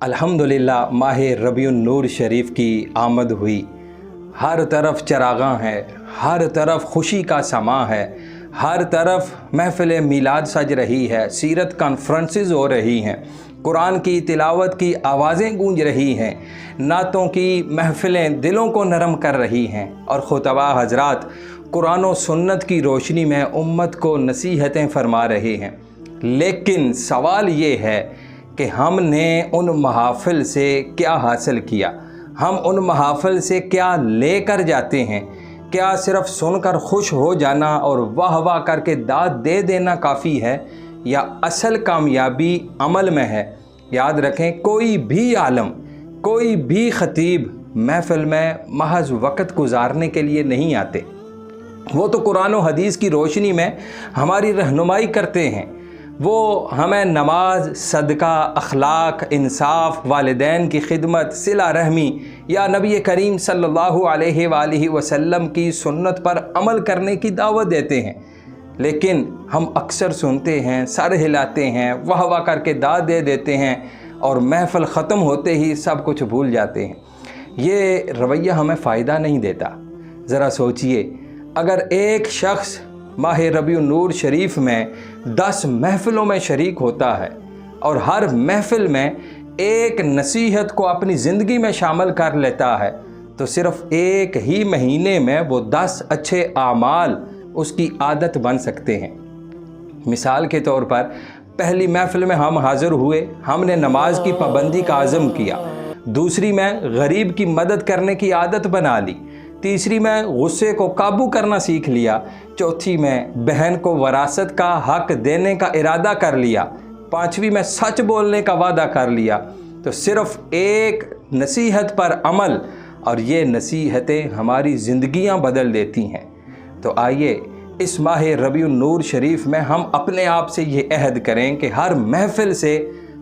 अल्हम्दुलिल्लाह माह रबीउन नूर शरीफ की आमद हुई। हर तरफ चरागां है, हर तरफ खुशी का समा है, हर तरफ महफिल मीलाद सज रही है, सीरत कॉन्फ्रेंसेस हो रही हैं, कुरान की तिलावत की आवाज़ें गूंज रही हैं, नातों की महफिलें दिलों को नरम कर रही हैं और खुतबा हजरात कुरान और सुन्नत की रोशनी में उम्मत को नसीहतें फरमा रहे हैं। लेकिन सवाल ये है कि हमने उन महाफिल से क्या हासिल किया, हम उन महाफिल से क्या लेकर जाते हैं। क्या सिर्फ सुनकर खुश हो जाना और वाह वाह करके दाद दे देना काफ़ी है, या असल कामयाबी अमल में है। याद रखें, कोई भी आलम, कोई भी ख़तीब महफिल में महज वक़्त गुजारने के लिए नहीं आते। वो तो कुरान और हदीस की रोशनी में हमारी रहनुमाई करते हैं। वो हमें नमाज, सदका, अखलाक, इंसाफ, वालिदैन की खिदमत, सिला रहमी या नबी करीम सल्लल्लाहु अलैहि वसल्लम की सुन्नत पर अमल करने की दावत देते हैं। लेकिन हम अक्सर सुनते हैं, सर हिलाते हैं, वाह वाह करके दाद दे देते हैं और महफिल ख़त्म होते ही सब कुछ भूल जाते हैं। ये रवैया हमें फ़ायदा नहीं देता। ज़रा सोचिए, अगर एक शख्स माह रबीउन नूर शरीफ में 10 महफ़िलों में शरीक होता है और हर महफ़िल में एक नसीहत को अपनी ज़िंदगी में शामिल कर लेता है, तो सिर्फ़ एक ही महीने में वो 10 अच्छे आमाल उसकी आदत बन सकते हैं। मिसाल के तौर पर पहली महफ़िल में हम हाज़िर हुए, हमने नमाज की पाबंदी का आज़म किया। दूसरी में गरीब की मदद करने की आदत बना ली। तीसरी में गुस्से को काबू करना सीख लिया। चौथी में बहन को वरासत का हक देने का इरादा कर लिया। पांचवी में सच बोलने का वादा कर लिया। तो सिर्फ़ एक नसीहत पर अमल, और ये नसीहतें हमारी ज़िंदगियां बदल देती हैं। तो आइए इस माह रबीउन नूर शरीफ में हम अपने आप से ये अहद करें कि हर महफिल से,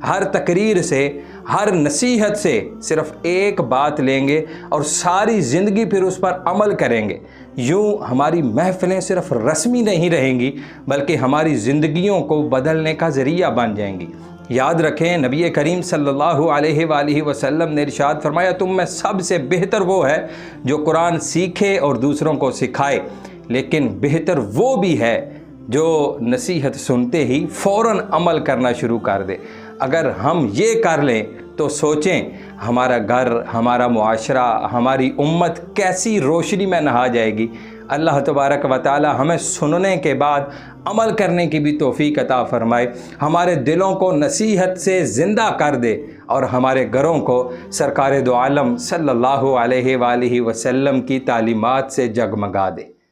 हर तकरीर से, हर नसीहत से सिर्फ़ एक बात लेंगे और सारी ज़िंदगी फिर उस पर अमल करेंगे। यूँ हमारी महफिलें सिर्फ़ रस्मी नहीं रहेंगी, बल्कि हमारी ज़िंदगियों को बदलने का ज़रिया बन जाएंगी। याद रखें, नबी करीम सल्लल्लाहु अलैहि वसल्लम ने इरशाद फरमाया, तुम में सबसे बेहतर वो है जो कुरान सीखे और दूसरों को सिखाए। लेकिन बेहतर वो भी है जो नसीहत सुनते ही फ़ौरन अमल करना शुरू कर दे। अगर हम ये कर लें तो सोचें, हमारा घर, हमारा मुआशरा, हमारी उम्मत कैसी रोशनी में नहा जाएगी। अल्लाह तबारक व तआला हमें सुनने के बाद अमल करने की भी तौफीक अता फ़रमाए, हमारे दिलों को नसीहत से ज़िंदा कर दे और हमारे घरों को सरकार दो आलम सल्लल्लाहु अलैहि वसल्लम की तालीमात से जगमगा दे।